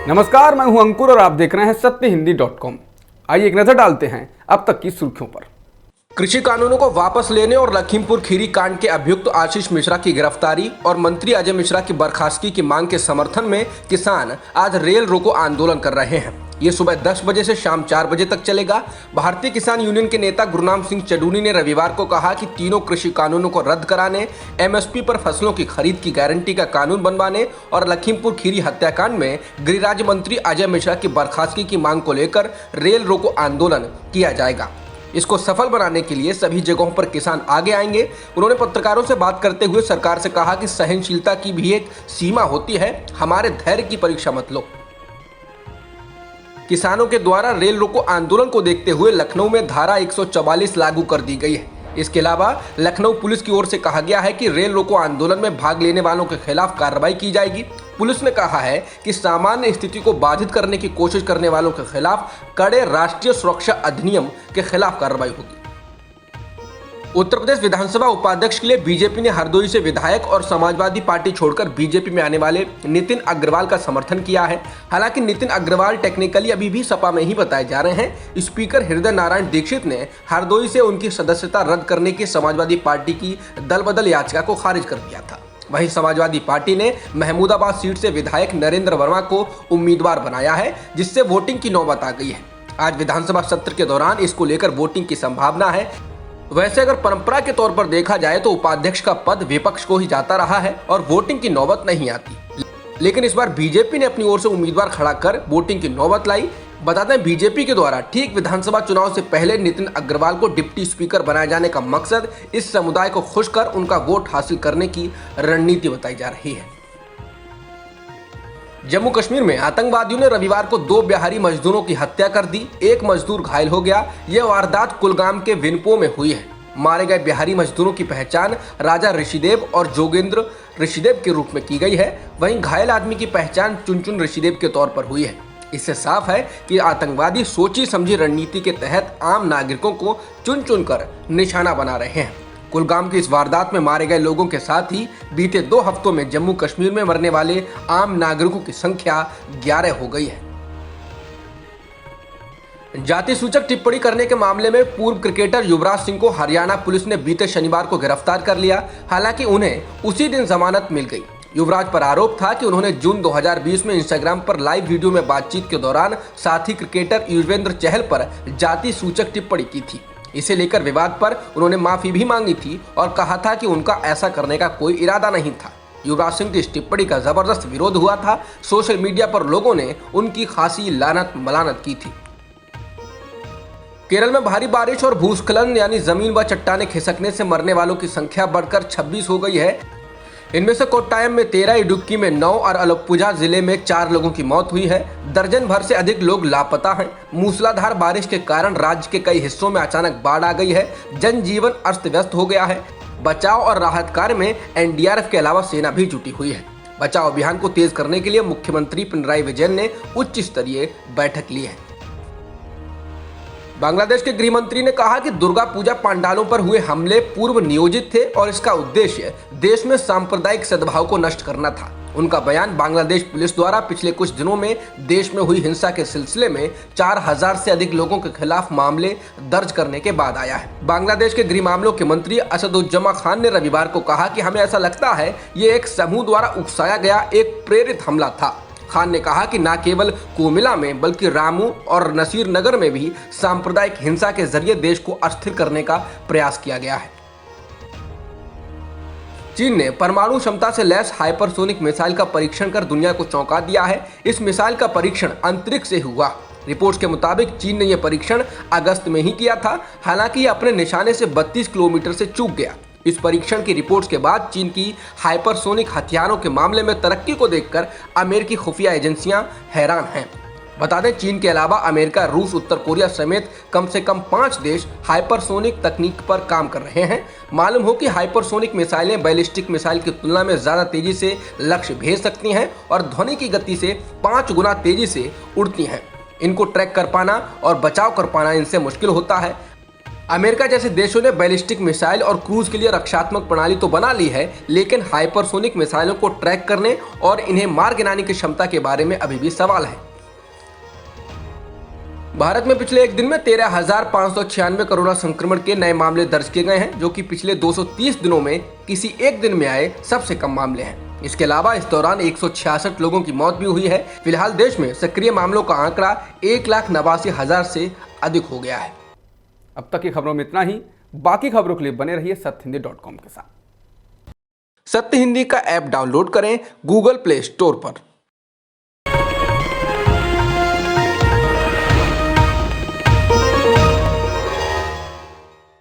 नमस्कार, मैं हूं अंकुर और आप देख रहे हैं सत्यहिंदी.com। आइए एक नजर डालते हैं अब तक की सुर्खियों पर। कृषि कानूनों को वापस लेने और लखीमपुर खीरी कांड के अभियुक्त आशीष मिश्रा की गिरफ्तारी और मंत्री अजय मिश्रा की बर्खास्तगी की मांग के समर्थन में किसान आज रेल रोको आंदोलन कर रहे हैं। ये सुबह 10 बजे से शाम 4 बजे तक चलेगा। भारतीय किसान यूनियन के नेता गुरनाम सिंह चडूनी ने रविवार को कहा कि तीनों कृषि कानूनों को रद्द कराने, एमएसपी पर फसलों की खरीद की गारंटी का कानून बनवाने और लखीमपुर खीरी हत्याकांड में गृह राज्य मंत्री अजय मिश्रा की बर्खास्तगी की मांग को लेकर रेल रोको आंदोलन किया जाएगा। इसको सफल बनाने के लिए सभी जगहों पर किसान आगे आएंगे। उन्होंने पत्रकारों से बात करते हुए सरकार से कहा कि सहनशीलता की भी एक सीमा होती है, हमारे धैर्य की परीक्षा मत लो। किसानों के द्वारा रेल रोको आंदोलन को देखते हुए लखनऊ में धारा 144 लागू कर दी गई है। इसके अलावा लखनऊ पुलिस की ओर से कहा गया है कि रेल रोको आंदोलन में भाग लेने वालों के खिलाफ कार्रवाई की जाएगी। पुलिस ने कहा है कि सामान्य स्थिति को बाधित करने की कोशिश करने वालों के खिलाफ कड़े राष्ट्रीय सुरक्षा अधिनियम के खिलाफ कार्रवाई होगी। उत्तर प्रदेश विधानसभा उपाध्यक्ष के लिए बीजेपी ने हरदोई से विधायक और समाजवादी पार्टी छोड़कर बीजेपी में आने वाले नितिन अग्रवाल का समर्थन किया है। हालांकि नितिन अग्रवाल टेक्निकली अभी भी सपा में ही बताए जा रहे हैं। स्पीकर हृदय नारायण दीक्षित ने हरदोई से उनकी सदस्यता रद्द करने की समाजवादी पार्टी की दल बदल याचिका को खारिज कर दिया था। वहीं समाजवादी पार्टी ने महमूदाबाद सीट से विधायक नरेंद्र वर्मा को उम्मीदवार बनाया है, जिससे वोटिंग की नौबत आ गई है। आज विधानसभा सत्र के दौरान इसको लेकर वोटिंग की संभावना है। वैसे अगर परंपरा के तौर पर देखा जाए तो उपाध्यक्ष का पद विपक्ष को ही जाता रहा है और वोटिंग की नौबत नहीं आती, लेकिन इस बार बीजेपी ने अपनी ओर से उम्मीदवार खड़ा कर वोटिंग की नौबत लाई। बताते हैं बीजेपी के द्वारा ठीक विधानसभा चुनाव से पहले नितिन अग्रवाल को डिप्टी स्पीकर बनाए जाने का मकसद इस समुदाय को खुश कर उनका वोट हासिल करने की रणनीति बताई जा रही है। जम्मू कश्मीर में आतंकवादियों ने रविवार को 2 बिहारी मजदूरों की हत्या कर दी। एक मजदूर घायल हो गया। यह वारदात कुलगाम के विनपो में हुई है। मारे गए बिहारी मजदूरों की पहचान राजा ऋषिदेव और जोगेंद्र ऋषिदेव के रूप में की गई है। वहीं घायल आदमी की पहचान चुनचुन ऋषिदेव के तौर पर हुई है। इससे साफ है कि आतंकवादी सोची समझी रणनीति के तहत आम नागरिकों को चुन चुनकर निशाना बना रहे हैं। कुलगाम की इस वारदात में मारे गए लोगों के साथ ही बीते 2 हफ्तों में जम्मू कश्मीर में मरने वाले आम नागरिकों की संख्या 11 हो गई है। जाति सूचक टिप्पणी करने के मामले में पूर्व क्रिकेटर युवराज सिंह को हरियाणा पुलिस ने बीते शनिवार को गिरफ्तार कर लिया। हालांकि उन्हें उसी दिन जमानत मिल गई। युवराज पर आरोप था कि उन्होंने जून 2020 में इंस्टाग्राम पर लाइव वीडियो में बातचीत के दौरान साथी क्रिकेटर युजवेंद्र चहल पर जाति सूचक टिप्पणी की थी। इसे लेकर विवाद पर उन्होंने माफी भी मांगी थी और कहा था कि उनका ऐसा करने का कोई इरादा नहीं था। युवराज सिंह की इस टिप्पणी का जबरदस्त विरोध हुआ था। सोशल मीडिया पर लोगों ने उनकी खासी लानत मलानत की थी। केरल में भारी बारिश और भूस्खलन यानी जमीन व चट्टाने खिसकने से मरने वालों की संख्या बढ़कर 26 हो गई है। इनमें से कोट्टायम में 13, इडुक्की में 9 और अलप्पुझा जिले में 4 लोगों की मौत हुई है। दर्जन भर से अधिक लोग लापता हैं। मूसलाधार बारिश के कारण राज्य के कई हिस्सों में अचानक बाढ़ आ गई है। जनजीवन अस्त व्यस्त हो गया है। बचाव और राहत कार्य में एनडीआरएफ के अलावा सेना भी जुटी हुई है। बचाव अभियान को तेज करने के लिए मुख्यमंत्री पिनराई विजयन ने उच्च स्तरीय बैठक ली है। बांग्लादेश के गृह मंत्री ने कहा कि दुर्गा पूजा पंडालों पर हुए हमले पूर्व नियोजित थे और इसका उद्देश्य देश में सांप्रदायिक सद्भाव को नष्ट करना था। उनका बयान बांग्लादेश पुलिस द्वारा पिछले कुछ दिनों में देश में हुई हिंसा के सिलसिले में 4000 से अधिक लोगों के खिलाफ मामले दर्ज करने के बाद आया है। बांग्लादेश के गृह मामलों के मंत्री असदुज्जमा खान ने रविवार को कहा कि हमें ऐसा लगता है ये एक समूह द्वारा उकसाया गया एक प्रेरित हमला था। खान ने कहा कि न केवल कोमिला में बल्कि रामू और नसीर नगर में भी सांप्रदायिक हिंसा के जरिए देश को अस्थिर करने का प्रयास किया गया है। चीन ने परमाणु क्षमता से लैस हाइपरसोनिक मिसाइल का परीक्षण कर दुनिया को चौंका दिया है। इस मिसाइल का परीक्षण अंतरिक्ष से हुआ। रिपोर्ट्स के मुताबिक चीन ने यह परीक्षण अगस्त में ही किया था। हालांकि यह अपने निशाने से 32 किलोमीटर से चूक गया। इस परीक्षण की रिपोर्ट्स के बाद चीन की हाइपरसोनिक हथियारों के मामले में तरक्की को देखकर अमेरिकी खुफिया एजेंसियां हैरान हैं। बता दें, चीन के अलावा अमेरिका, रूस, उत्तर कोरिया समेत कम से कम 5 देश हाइपरसोनिक तकनीक पर काम कर रहे हैं। मालूम हो कि हाइपरसोनिक मिसाइलें बैलिस्टिक मिसाइल की तुलना में ज़्यादा तेजी से लक्ष्य भेज सकती हैं और ध्वनि की गति से 5 गुना तेजी से उड़ती हैं। इनको ट्रैक कर पाना और बचाव कर पाना इनसे मुश्किल होता है। अमेरिका जैसे देशों ने बैलिस्टिक मिसाइल और क्रूज के लिए रक्षात्मक प्रणाली तो बना ली है, लेकिन हाइपरसोनिक मिसाइलों को ट्रैक करने और इन्हें मार गिराने की क्षमता के बारे में अभी भी सवाल है। भारत में पिछले एक दिन में 13,596 कोरोना संक्रमण के नए मामले दर्ज किए गए हैं, जो कि पिछले 230 दिनों में किसी एक दिन में आए सबसे कम मामले हैं। इसके अलावा इस दौरान 166 लोगों की मौत भी हुई है। फिलहाल देश में सक्रिय मामलों का आंकड़ा 1,89,000 से अधिक हो गया है। अब तक की खबरों में इतना ही। बाकी खबरों के लिए बने रहिए सत्यहिंदी.com के साथ। सत्य हिंदी का ऐप डाउनलोड करें गूगल प्ले स्टोर पर।